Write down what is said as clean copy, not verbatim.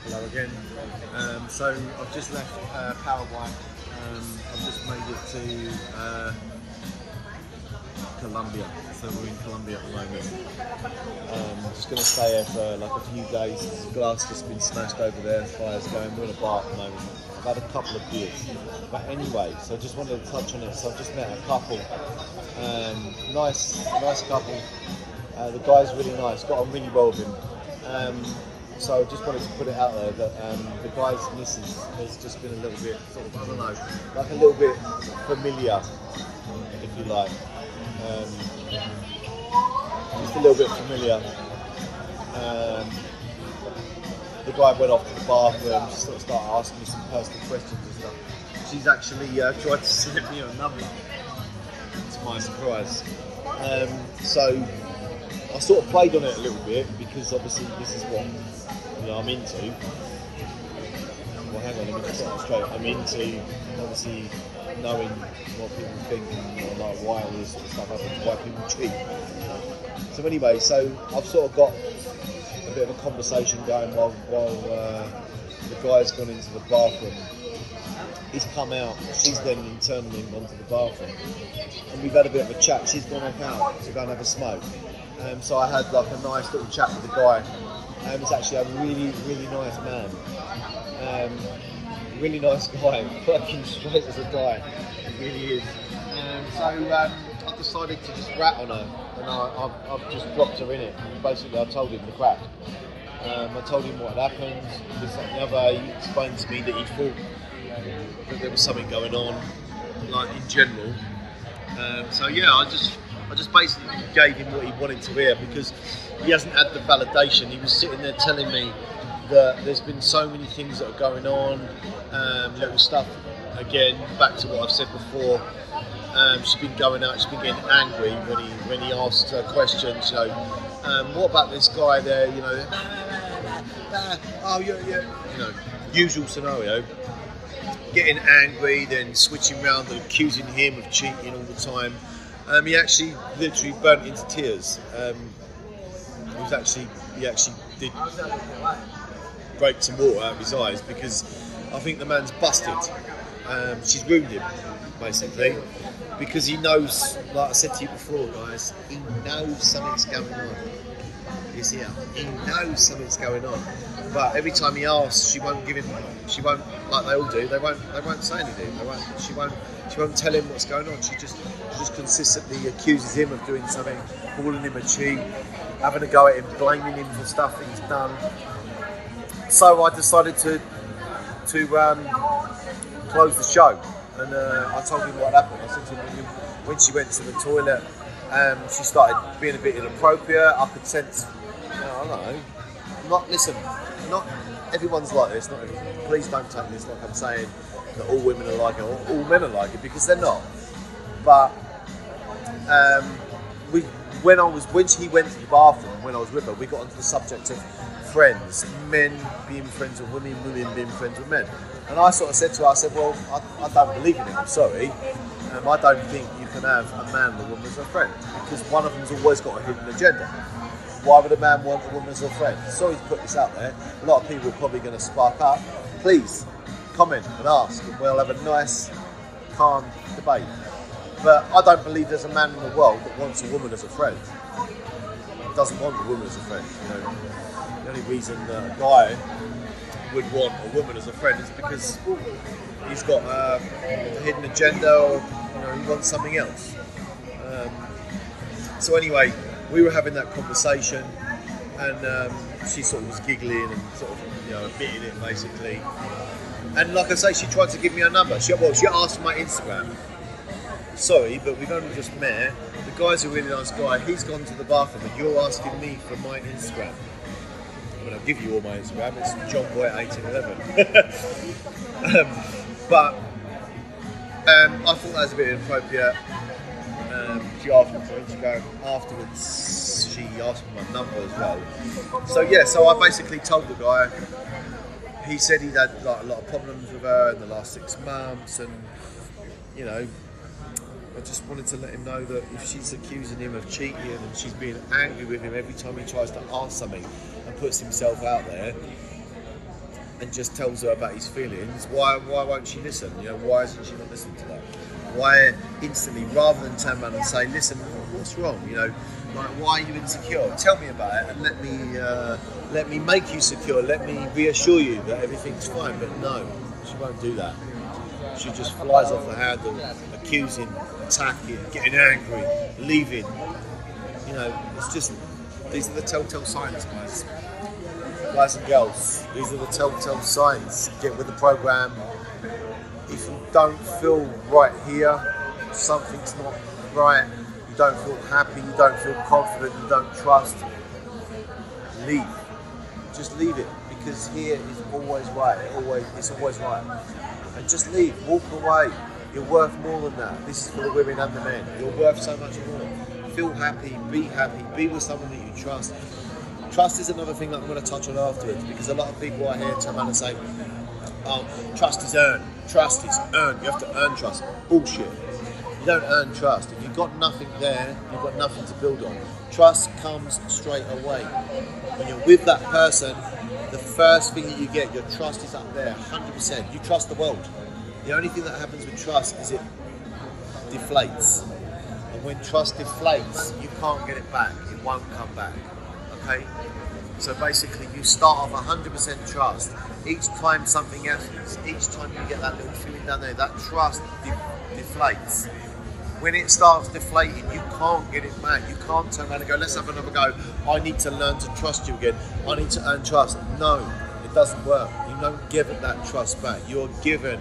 Hello again. So I've just left Paraguay. I've just made it to Colombia. So we're in Colombia at the moment. I'm just going to stay here for like a few days. There's glass just been smashed over there. Fire's going. We're in a bar at the moment. I've had a couple of beers. But anyway, so I just wanted to touch on it. So I've just met a couple. Nice couple. The guy's really nice. Got on really well with him. So I just wanted to put it out there that the guy's missus has just been a little bit, sort of, I don't know, like a little bit familiar, if you like. Just a little bit familiar. The guy went off to the bathroom, just sort of started asking me some personal questions and stuff. She's actually tried to send me a number, to my surprise. So I sort of played on it a little bit because obviously this is what I'm into. Well, hang on, let me just get it straight. I'm into obviously knowing what people think and like why all this sort of stuff happens, why people cheat. So anyway, so I've sort of got a bit of a conversation going while the guy's gone into the bathroom. He's come out, she's then in turn gone to the bathroom, and we've had a bit of a chat. She's gone off out to go and have a smoke. So I had like a nice little chat with the guy. He's actually a really, really nice man. Really nice guy, working straight as a guy. He really is. So I decided to just rat on her, and I've just dropped her in it. Basically, I told him the crack. I told him what had happened, this, that, and the other. He explained to me that he thought that there was something going on, like in general. So yeah, I just basically gave him what he wanted to hear because he hasn't had the validation. He was sitting there telling me that there's been so many things that are going on, little stuff. Again, back to what I've said before. She's been going out. She's been getting angry when he asked her questions. You know, what about this guy there? You know, oh yeah, you know, usual scenario. Getting angry, then switching round and accusing him of cheating all the time. He actually literally burnt into tears. He actually did break some water out of his eyes because I think the man's busted. She's ruined him, basically, because he knows, like I said to you before, guys, he knows something's going on. He's here. He knows something's going on, but every time he asks, she won't give him. She won't, like they all do. They won't say anything. She won't tell him what's going on. She just consistently accuses him of doing something, calling him a cheat, having a go at him, blaming him for stuff that he's done. So I decided to close the show, and I told him what happened. I said to him when she went to the toilet, she started being a bit inappropriate. I could sense, I don't know. Not everyone's like this. Not everyone. Please don't take this like I'm saying that all women are like it or all men are like it, because they're not. But when she went to the bathroom, when I was with her, we got onto the subject of friends, men being friends with women, women being friends with men. And I sort of said to her, I said, well, I don't believe in it, I'm sorry. I don't think you can have a man and a woman as a friend, because one of them's always got a hidden agenda. Why would a man want a woman as a friend? Sorry to put this out there. A lot of people are probably going to spark up. Please, comment and ask, and we'll have a nice, calm debate. But I don't believe there's a man in the world that wants a woman as a friend. Doesn't want a woman as a friend. You know, the only reason that a guy would want a woman as a friend is because he's got a hidden agenda, or he wants something else. So anyway, we were having that conversation, and she sort of was giggling and sort of admitting it basically. And like I say, she tried to give me her number. She asked for my Instagram. Sorry, but we've only just met. The guy's a really nice guy. He's gone to the bathroom, and you're asking me for my Instagram. I mean, I'll give you all my Instagram. It's JohnBoy1811. But I thought that was a bit inappropriate. She asked me for Instagram. Afterwards, she asked for my number as well. So I basically told the guy. He said he'd had like a lot of problems with her in the last 6 months, and I just wanted to let him know that if she's accusing him of cheating and she's being angry with him every time he tries to ask something and puts himself out there, and just tells her about his feelings, why won't she listen? You know, why isn't she not listening to that? Why instantly, rather than turn around and say, listen, what's wrong? You know, like, why are you insecure? Tell me about it and let me make you secure. Let me reassure you that everything's fine. But no, she won't do that. She just flies off the handle, accusing, attacking, getting angry, leaving. You know, it's just, these are the telltale signs, guys and girls. These are the telltale signs. Get with the program. If you don't feel right here, something's not right, you don't feel happy, you don't feel confident, you don't trust, leave. Just leave it, because here is always right. It's always right. And just leave, walk away. You're worth more than that. This is for the women and the men. You're worth so much more. Feel happy, be with someone that you trust. Trust is another thing that I'm going to touch on afterwards, because a lot of people I hear turn around and say, oh, trust is earned. Trust is earned. You have to earn trust. Bullshit. You don't earn trust. If you've got nothing there, you've got nothing to build on. Trust comes straight away. When you're with that person, the first thing that you get, your trust is up there, 100%. You trust the world. The only thing that happens with trust is it deflates. And when trust deflates, you can't get it back. It won't come back. Okay? So basically, you start off 100% trust. Each time something happens, each time you get that little feeling down there, that trust deflates. When it starts deflating, you can't get it back. You can't turn around and go, let's have another go. I need to learn to trust you again. I need to earn trust. No, it doesn't work. You don't give it that trust back. You're given